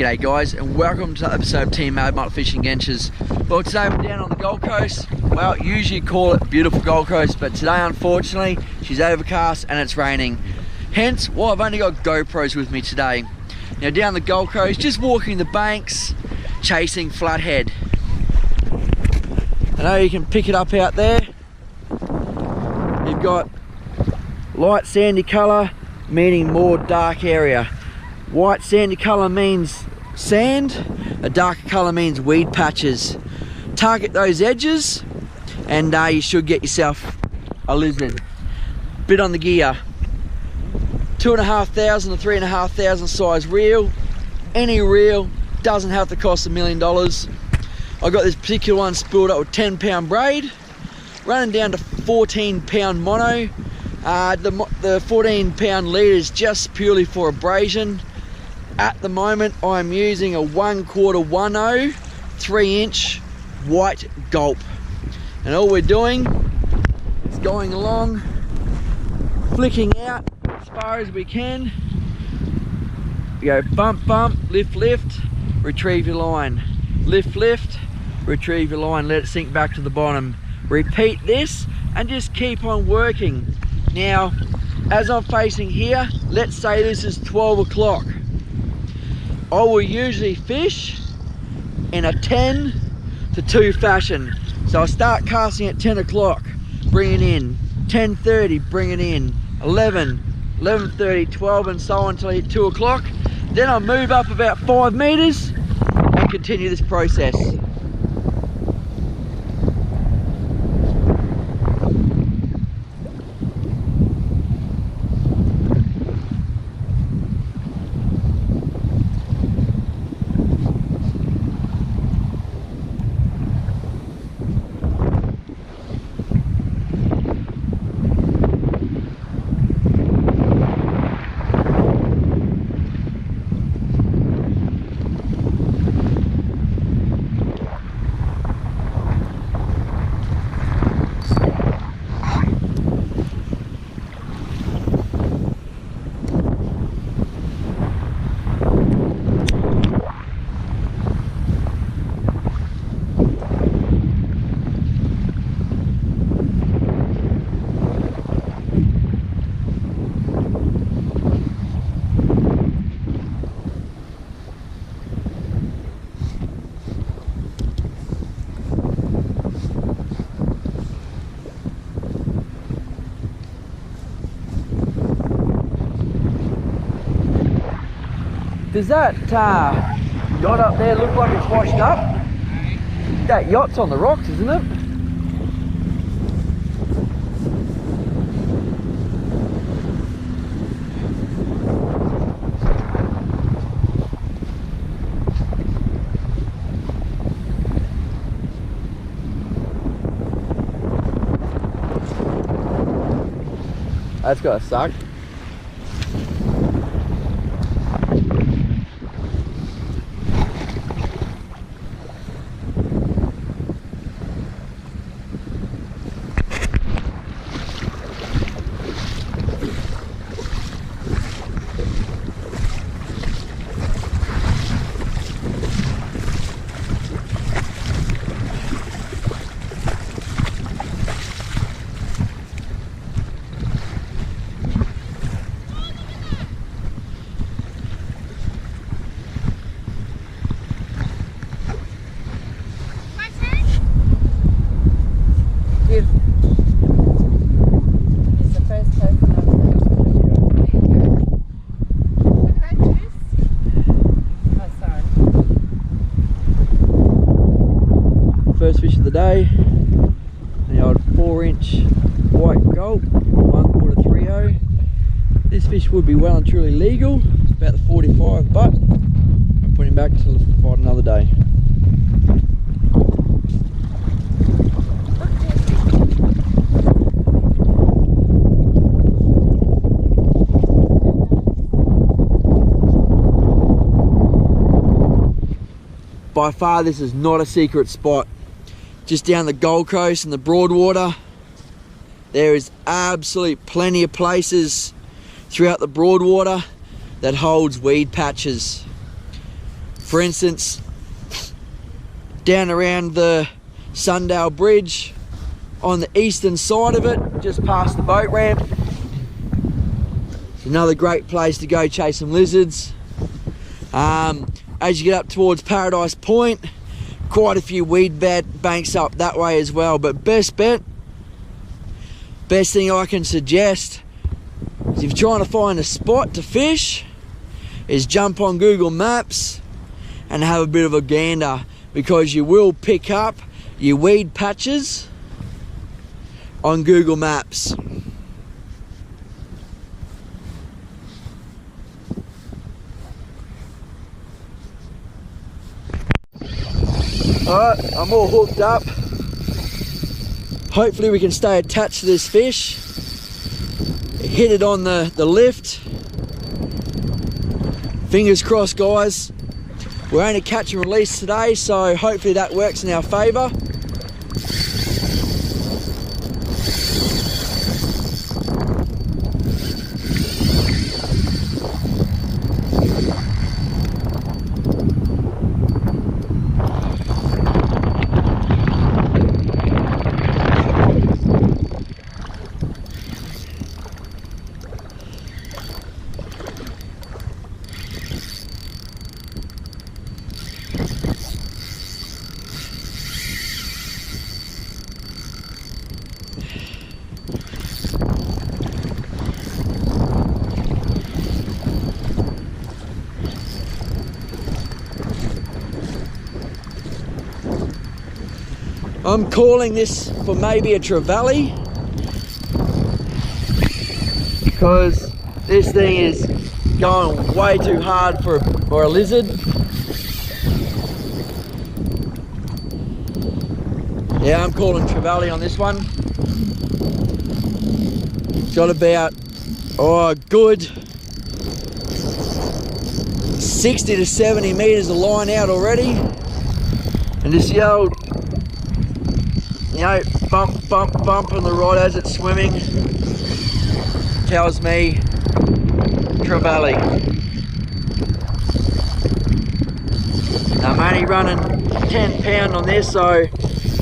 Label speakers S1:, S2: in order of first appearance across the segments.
S1: G'day guys, and welcome to the episode of Team Mad Mullet Fishing Adventures. Well, today we're down on the Gold Coast. Well, usually call it beautiful Gold Coast, but today unfortunately she's overcast and it's raining. Hence why I've only got GoPros with me today. Now down the Gold Coast, just walking the banks, chasing flathead. I know you can pick it up out there. You've got light sandy colour, meaning more dark area. White sandy colour means sand, a darker colour means weed patches. Target those edges and you should get yourself a lizard. Bit on the gear. 2,500 to 3,500 size reel. Any reel, doesn't have to cost $1 million. I got this particular one spooled up with 10-pound braid, running down to 14-pound mono. The 14-pound lead is just purely for abrasion. At the moment I'm using a 1/4 1/0 3-inch white gulp, and all we're doing is going along, flicking out as far as we can. We go bump bump, lift lift, retrieve your line, lift lift, retrieve your line, let it sink back to the bottom. Repeat this and just keep on working. Now as I'm facing here, let's say this is 12 o'clock. I will usually fish in a 10 to 2 fashion. So I'll start casting at 10 o'clock, bring it in, 10:30, bring it in, 11, 11:30, 12 and so on until I hit 2 o'clock. Then I'll move up about 5 meters and continue this process. Does that yacht up there look like it's washed up? That yacht's on the rocks, isn't it? That's gotta suck. First fish of the day, the old 4-inch white gulp, 1/4 3/0. This fish would be well and truly legal, about the 45, but I'm putting him back to fight another day. By far this is not a secret spot. Just down the Gold Coast and the Broadwater, there is absolute plenty of places throughout the Broadwater that holds weed patches. For instance, down around the Sundale Bridge on the eastern side of it, just past the boat ramp. It's another great place to go chase some lizards. As you get up towards Paradise Point, quite a few weed banks up that way as well. But best thing I can suggest is if you're trying to find a spot to fish, is jump on Google Maps and have a bit of a gander, because you will pick up your weed patches on Google Maps. Alright, I'm all hooked up. Hopefully we can stay attached to this fish. Hit it on the lift. Fingers crossed, guys. We're only catch and release today, so hopefully that works in our favour. I'm calling this for maybe a trevally, because this thing is going way too hard for a lizard. Yeah, I'm calling trevally on this one. Got about a good 60 to 70 meters of line out already, and this old, you know, bump, bump, bump on the rod as it's swimming tells me trevally. I'm only running 10 pound on this, so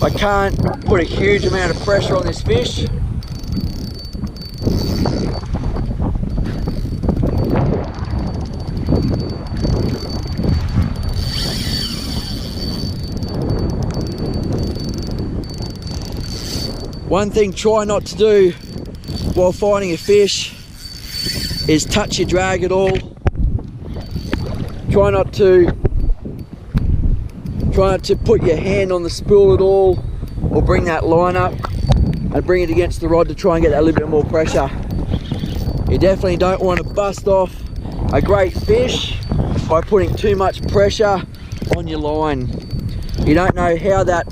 S1: I can't put a huge amount of pressure on this fish. One thing try not to do while finding a fish is touch your drag at all. Try not to put your hand on the spool at all, or bring that line up and bring it against the rod to try and get that little bit more pressure. You definitely don't want to bust off a great fish by putting too much pressure on your line. You don't know how that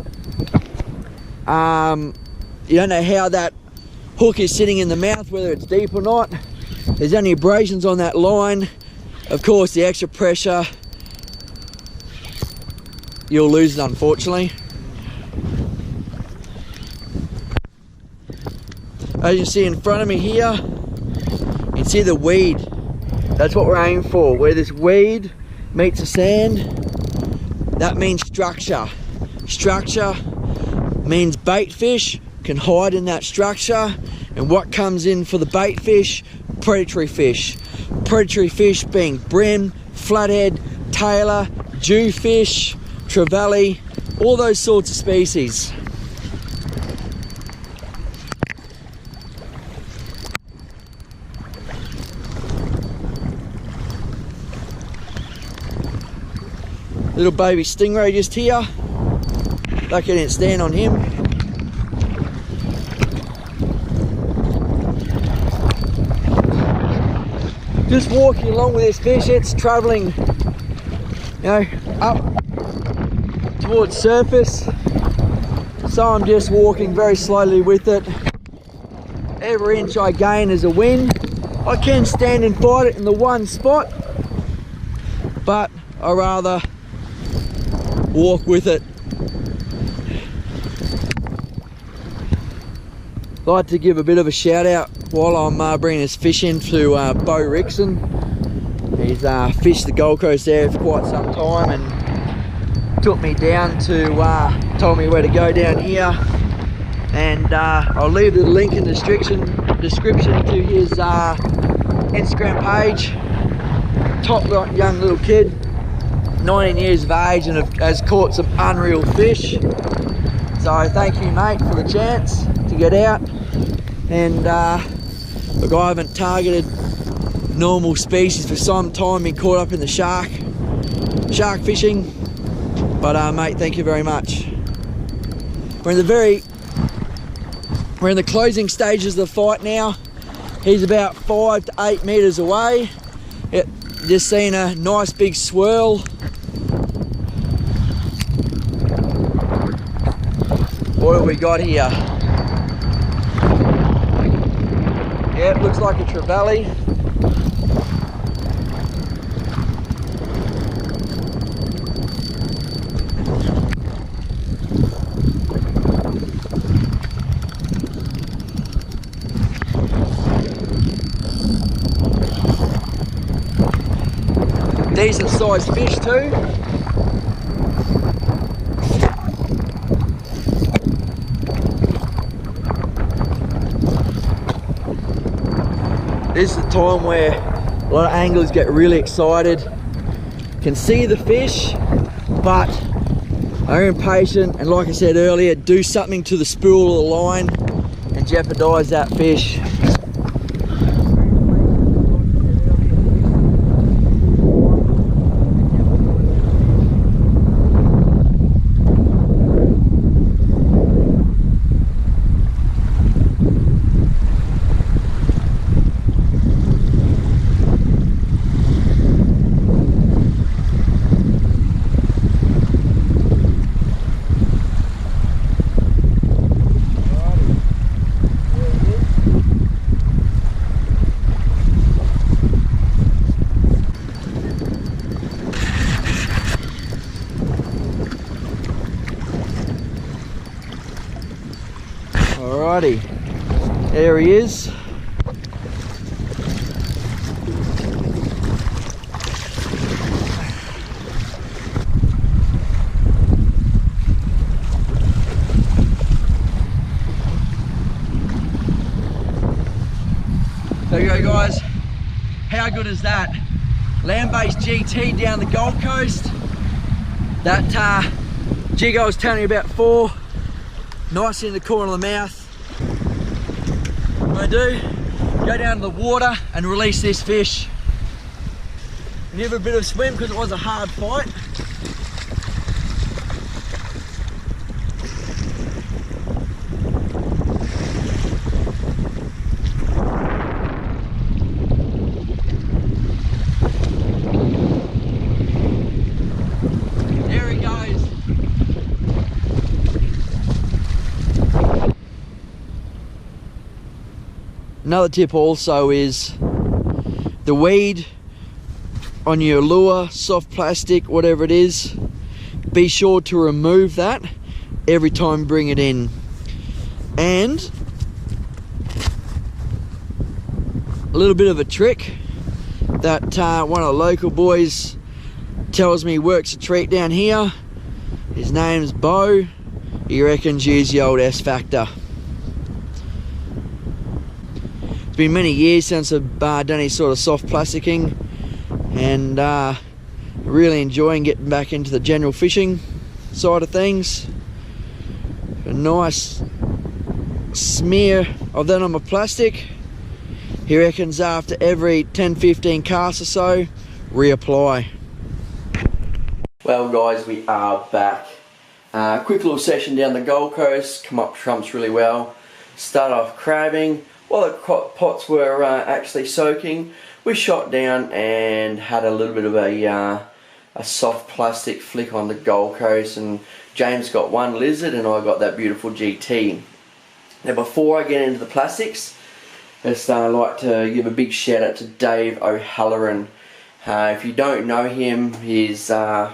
S1: hook is sitting in the mouth, whether it's deep or not. There's any abrasions on that line, of course the extra pressure, you'll lose it, unfortunately. As you see in front of me here, you can see the weed. That's what we're aiming for. Where this weed meets the sand, that means structure. Structure means bait fish can hide in that structure, and what comes in for the bait fish? Predatory fish. Predatory fish being brim, flathead, tailor, jewfish, trevally, all those sorts of species. Little baby stingray just here. Lucky I didn't stand on him. Just walking along with this fish, it's travelling, you know, up towards surface. So I'm just walking very slowly with it. Every inch I gain is a win. I can stand and fight it in the one spot, but I rather walk with it. I'd like to give a bit of a shout out while I'm bringing this fish in to Bo Rickson. He's fished the Gold Coast area for quite some time and took me down to, told me where to go down here. And I'll leave the link in the description to his Instagram page. Top young little kid, 19 years of age, and has caught some unreal fish. So thank you, mate, for the chance to get out. And look, I haven't targeted normal species for some time, been caught up in the shark fishing. But mate, thank you very much. We're in the closing stages of the fight now. He's about 5 to 8 meters away. Just seen a nice big swirl. What have we got here? Yeah, it looks like a trevally. Decent sized fish too. This is the time where a lot of anglers get really excited, can see the fish, but are impatient, and like I said earlier, do something to the spool or the line and jeopardize that fish. Alrighty, there he is. There you go, guys. How good is that? Land-based GT down the Gold Coast. That jig I was telling you about before, nice in the corner of the mouth. What I do, go down to the water and release this fish. And give it a bit of a swim because it was a hard fight. There he goes. Another tip also is the weed on your lure, soft plastic, whatever it is, be sure to remove that every time you bring it in. And a little bit of a trick that one of the local boys tells me works a treat down here. His name's Bo. He reckons use the old S-Factor. It's been many years since I've done any sort of soft plasticking, and really enjoying getting back into the general fishing side of things. A nice smear of that on my plastic. He reckons after every 10-15 casts or so, reapply. Well guys, we are back. Quick little session down the Gold Coast, come up trumps really well. Start off crabbing. While the pots were actually soaking, we shot down and had a little bit of a soft plastic flick on the Gold Coast, and James got one lizard and I got that beautiful GT. Now before I get into the plastics, I'd like to give a big shout out to Dave O'Halloran. If you don't know him, he's I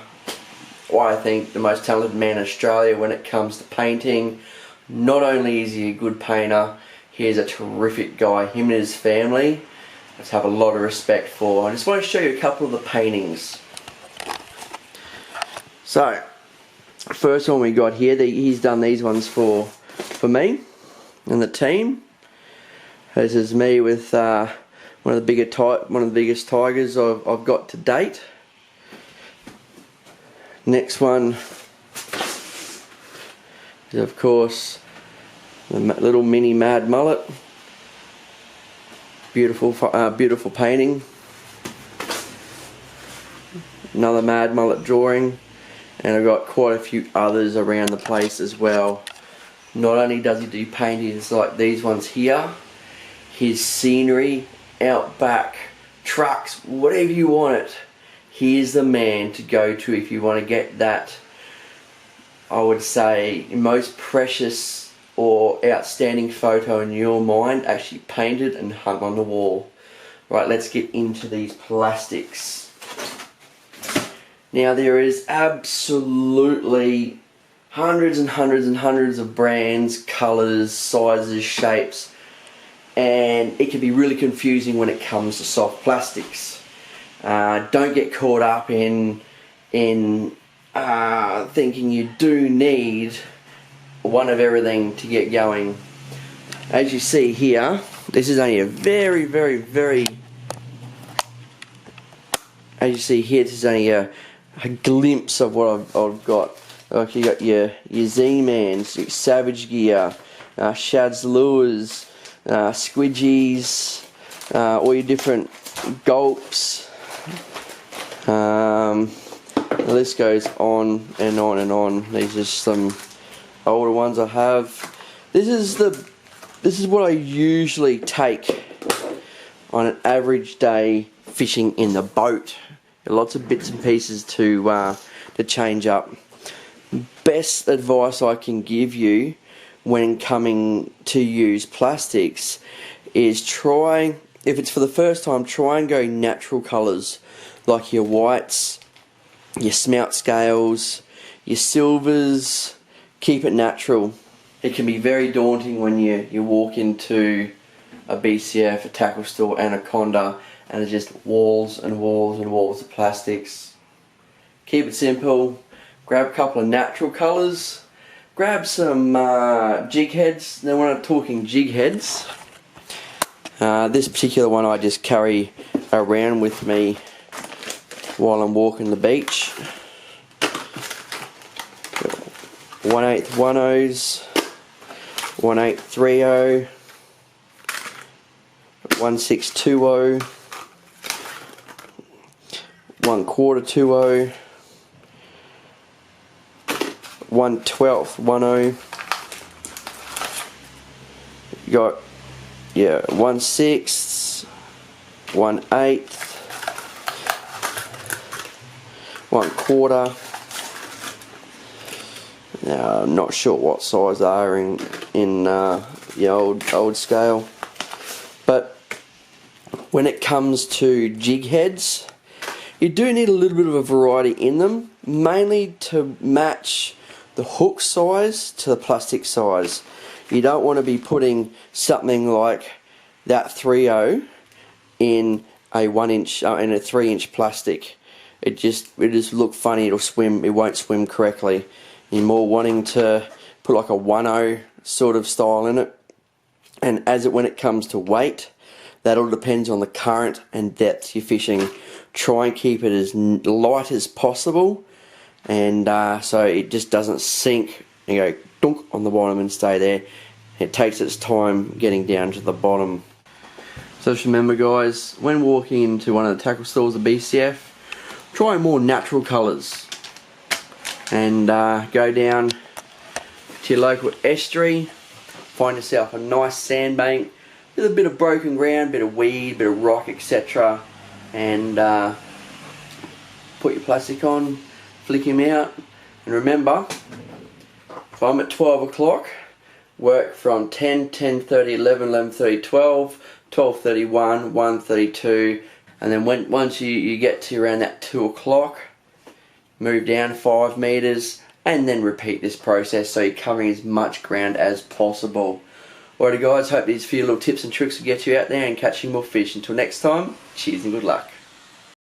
S1: think the most talented man in Australia when it comes to painting. Not only is he a good painter, he is a terrific guy. Him and his family
S2: just have a lot of respect for. I just want to show you a couple of the paintings. So, first one we got here, he's done these ones for me and the team. This is me with one of the biggest tigers I've got to date. Next one is, of course, the little mini mad mullet. Beautiful painting. Another mad mullet drawing, and I've got quite a few others around the place as well. Not only does he do paintings like these ones here, his scenery, outback, trucks, whatever you want it, he is the man to go to if you want to get that, I would say, most precious or outstanding photo in your mind actually painted and hung on the wall. Right, let's get into these plastics. Now there is absolutely hundreds and hundreds and hundreds of brands, colours, sizes, shapes, and it can be really confusing when it comes to soft plastics. Don't get caught up in thinking you do need one of everything to get going. As you see here, this is only a very, very, very, as you see here, this is only a glimpse of what I've got. Like you got your Z-Mans, your Savage Gear, Shad's Lures, Squidgies, all your different gulps. The list goes on and on and on. These are some older ones I have. This is what I usually take on an average day fishing in the boat. Lots of bits and pieces to change up. Best advice I can give you when coming to use plastics is try, if it's for the first time, try and go natural colours like your whites, your smelt scales, your silvers. Keep it natural. It can be very daunting when you walk into a BCF, a tackle store, Anaconda, and there's just walls and walls and walls of plastics. Keep it simple. Grab a couple of natural colours. Grab some jig heads. Now when I'm talking jig heads, this particular one I just carry around with me while I'm walking the beach. 1/8 10s, 1/8 30, 1/6 20, 1/4 20, 1/12 10. You got 1/6, 1/8, 1/4. Now I'm not sure what size they are in the old scale, but when it comes to jig heads, you do need a little bit of a variety in them, mainly to match the hook size to the plastic size. You don't want to be putting something like that 3/0 in a 1-inch in a 3-inch plastic. It just look funny. It'll swim. It won't swim correctly. You're more wanting to put like a 1/0 sort of style in it. And when it comes to weight, that all depends on the current and depth you're fishing. Try and keep it as light as possible, and so it just doesn't sink and go dunk on the bottom and stay there. It takes its time getting down to the bottom. So just remember, guys, when walking into one of the tackle stores at BCF, try more natural colours. And go down to your local estuary, find yourself a nice sandbank with a bit of broken ground, bit of weed, bit of rock, etc. And put your plastic on, flick him out. And remember, if I'm at 12 o'clock, work from 10, 10:30, 11, 11:30, 12, 12:31, 1:32, and then once you get to around that 2 o'clock, move down 5 meters and then repeat this process so you're covering as much ground as possible. Alrighty guys, hope these few little tips and tricks will get you out there and catching more fish. Until next time, cheers and good luck.